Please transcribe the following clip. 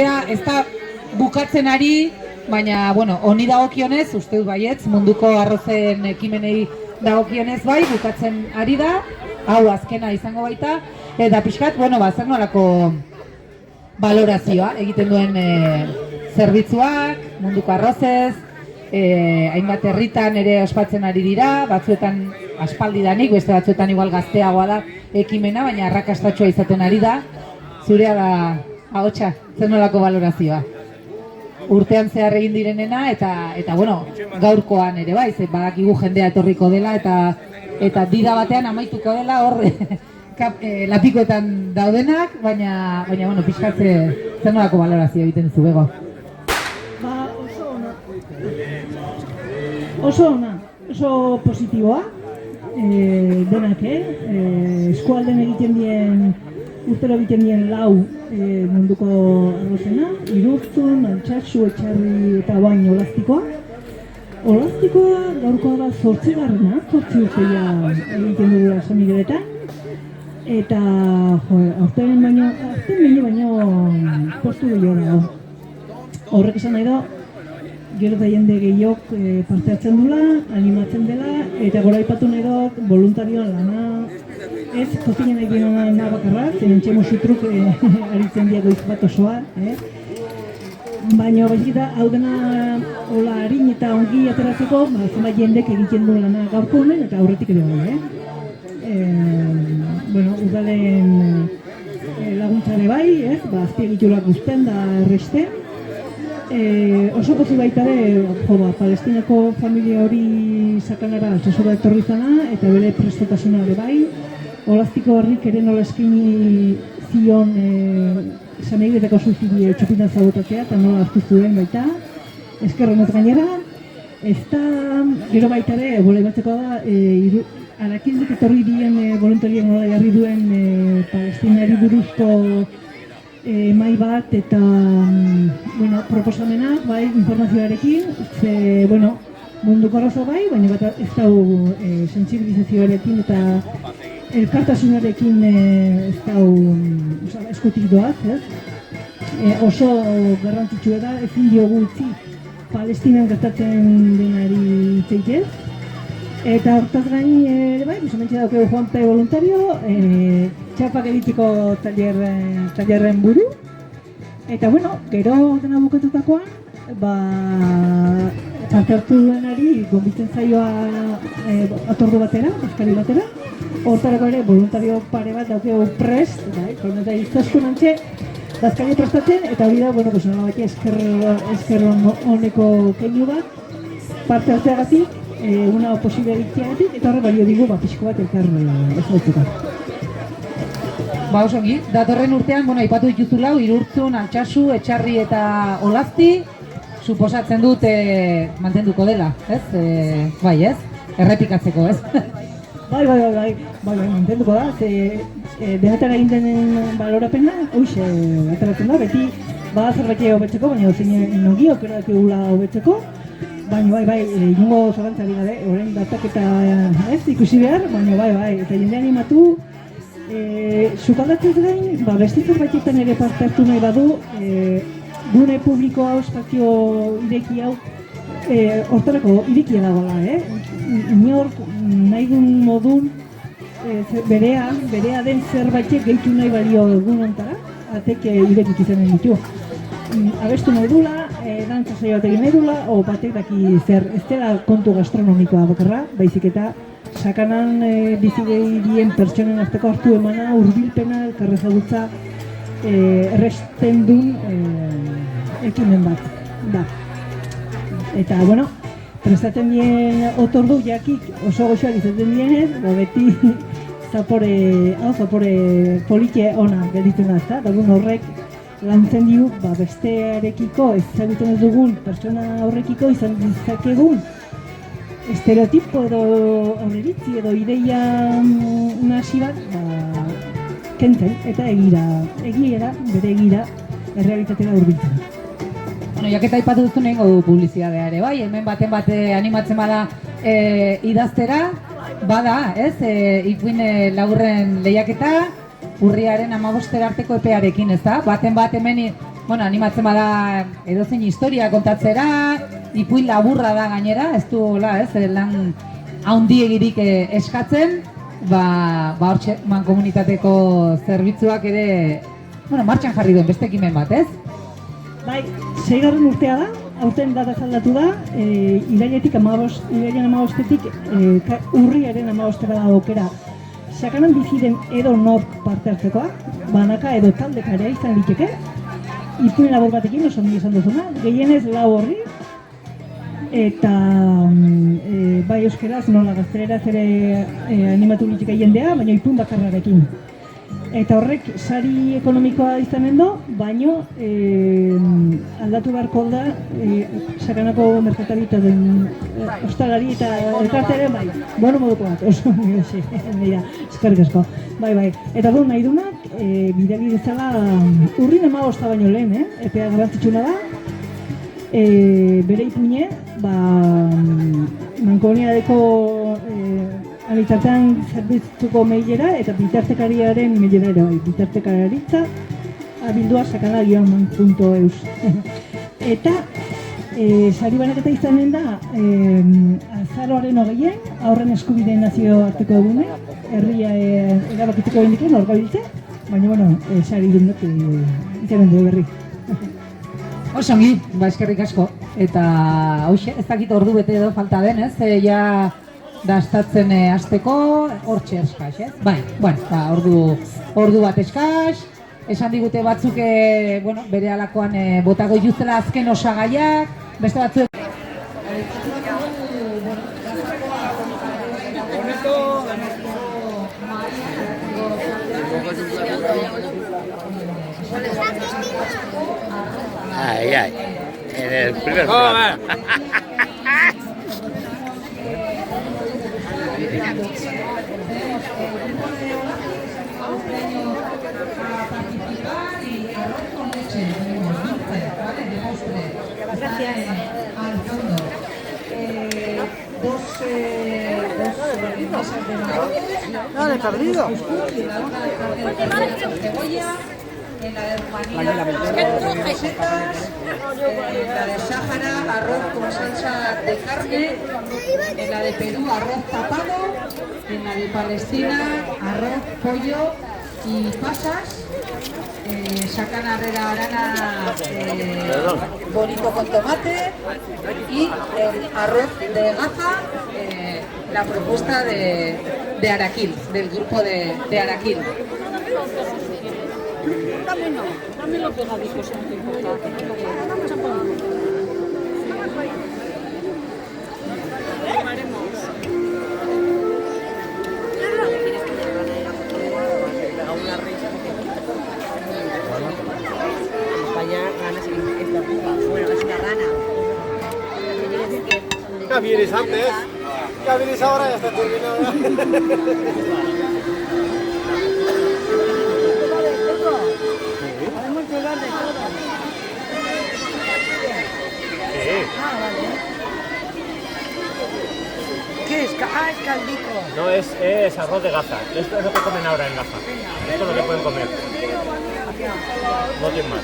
Ez da bukatzen ari, baina, bueno, honi dagokionez, uste dut baietz, munduko arrozen ekimenei dagokionez bai, bukatzen ari da, hau azkena izango baita, eta pixkat, bueno, zer nolako balorazioa egiten duen zerbitzuak, munduko arrozez, hainbat herritan ere ospatzen ari dira, batzuetan aspaldidanik, beste batzuetan igual gazteagoa da ekimena, baina arrakastatxoa izaten ari da, zurea da ahotsa, zer nolako balorazioa. Urtean zehar egin direnena eta bueno, gaurkoan ere bai, ze badakigu jendea etorriko dela eta dida batean amaituko dela hor lapikoetan daudenak, baina bueno, pixkatze zer nolako balorazioa egiten zu bego. Ba, oso ona, oso positiboa, denak, eskualden egiten dien, urtero egiten dien lau munduko arrozena, Irurtzun, Altsasu, Etxarri eta Bain Olaztikoa. Olaztikoa gaurkoa da 8. 8 urteia egiten dugula Sanigeletan. Eta, aurten baino postu gehiago dago. Horrek esan nahi da, gero da jende gehiok parte hartzen dula, animatzen dela, eta gora aipatu nahi dut, voluntarioan lana, ez kozinen egin nahi bakarra, zen txemo xutruk aritzen diago izbat osoa, baina baizik eta hau dena hola harin eta ongi ateratzeko, zenbait jendek egiten du lana gaurko honen eta aurretik edo gara, Bueno, udalen laguntzare bai, azpiegiturak guzten da erresten, oso pozik baita ere, Palestinako familia hori sakanara asesora etorri zana eta bere prestotasuna ere bai. Olaztiko harrik ere nola eskaini zion Sanigletako suizidi txupitan zabotatzea eta nola hartu zuen baita. Eskerronez gainera, ez da, gero baita ere, ibatzeko da, Arakildik etorri dien voluntarien nola jarri duen Palestinari buruzko mai bat eta proposamenak, bai, informazioarekin, ze, munduko arroza bai, baina bat ez dau sentsibilizazioarekin eta elkartasunarekin ez dau eskutik doaz, oso garrantzitsua da, ezin diogu utzi Palestinan gertatzen denari itzeitez. Eta hortaz gain, bai, bisomentxe daukegu Juanpe voluntario, txapak egiteko tailerren buru. Eta, gero dena bukatutakoan, parte hartu duenari gonbitzen zaioa atordu batera, eskari batera. Hortarako ere, voluntario pare bat daukegu prest, eta iztaskun antxe, dazkari prestatzen, eta hori da, nola bati esker honeko keinu bat, parte hartzeagatik, una posible ditziagatik, eta horre balio digu, pixko bat elkar ezautuka. Oso ongi, datorren urtean, aipatu dituzula, Irurtzun, Altsasu, Etxarri eta Olazti, suposatzen dut mantenduko dela, ez? Bai, ez? Errepikatzeko, ez? Bai, mantenduko da, denetan egin denen balorapena, hoxe, ateratzen da, beti bada zerbait hobetzeko, baina zein nogi okera dakigula hobetzeko, baina bai, ingo zorantzari gabe, orain datak eta ez ikusi behar, baina bai, eta jende animatu, sukaldatzez gain, beste zerbaitetan ere parte hartu nahi badu, gune publiko hau, espazio ireki hau, hortarako irekia dagoela, inork nahi duen modun berea den zerbaitek gehitu nahi balio egun ontara, atek irekik izanen ditu. Abestu nahi dula, dantza saio bat egin nahi dula, o batek daki zer, ez dela kontu gastronomikoa bakarra, baizik eta sakanan bizideen pertsonen arteko hartu emana, hurbilpena, elkarrezagutza erresten duen ekimen bat da. Eta, prestatzen dien otordu jakik oso goxoak izaten dienez, beti zapore politxe ona gelditzen da, ezta? Dagun horrek lantzen diu, bestearekiko ezagutzen ez dugun pertsona horrekiko izan dizakegun estereotipo edo horreritzi edo ideia nasi bat kentzen eta egiera, bere egira, errealitatera hurbiltzen. Jaketa aipatu duzu nengo du publizidadea ere, bai, hemen baten animatzen bada idaztera, bada, ez, ipuin laburren lehiaketa, urriaren 15 arteko epearekin, ez da? Baten bat hemen bueno, animatzen bada edozein historia kontatzera, ipuin laburra da gainera, ez du, ez, lan haundiegirik eskatzen, hortxe, mankomunitateko zerbitzuak ere, bueno, martxan jarri duen beste ekimen bat, ez? Bai, 6. urtea da, aurten data zaldatu da, irailetik 15-etik urriaren 15-era da aukera. Sakanan bizi den edo nork parte hartzekoa, banaka edo taldeka ere izan liteke, ipuin labur batekin, oso ongi esan duzuna, gehienez 4 orri, eta bai euskeraz, nola gazteleraz ere animatu liteke jendea, baina ipuin bakarrarekin. Eta horrek sari ekonomikoa izanen do, baino aldatu beharko da Sakanako merkatari eta den ostalari eta elkartearen bai, bono moduko bat, oso nire, eskerrik asko. Bai, eta du nahi dunak, bidali dezala urrin 15 baino lehen, epea garrantzitsuna da, bere ipuine, Mankomunitateko anitartean zerbitzuko mailera eta bitartekariaren mailera ere bai, bitartekaritza abildua sakana-man.eus. Eta sari banaketa izanen da azaroaren 20-en, haurren eskubideen nazioarteko egune, herria erabakitzeko bendiken, hor gabiltze, baina, bueno, sari dundok izanen du berri. Osongi, eskerrik asko. Eta, hoxe, ez dakit ordu bete edo falta den, ez? Ja dastatzen hasteko hortxe eskaz, ez? Bai, bueno, ordu bat eskaz, esan digute batzuk, bueno, bere alakoan botako dituztela azken osagaiak, beste batzuk. Ay, en el primer plano. Gracias. Dos mesas de arroz. No, le he perdido. En la de Rumanía, setas, en la de Sáhara, arroz con salsa de carne, en la de Perú, arroz tapado, en la de Palestina, arroz, pollo y pasas, Sakana Herrera Arana, bonito con tomate, y el arroz de Gaza, la propuesta de Araquil, del grupo de Araquil. Dame lo pegadico, si no te importa. Vamos a poner. España gana esta puta. Bueno, es una rana. Ya vienes antes, ya vienes ahora, ya está terminado. ¿Qué es? Ah, es caldico. No, es arroz de Gaza. Esto es lo que comen ahora en Gaza. Esto es lo que pueden comer. No tienen más.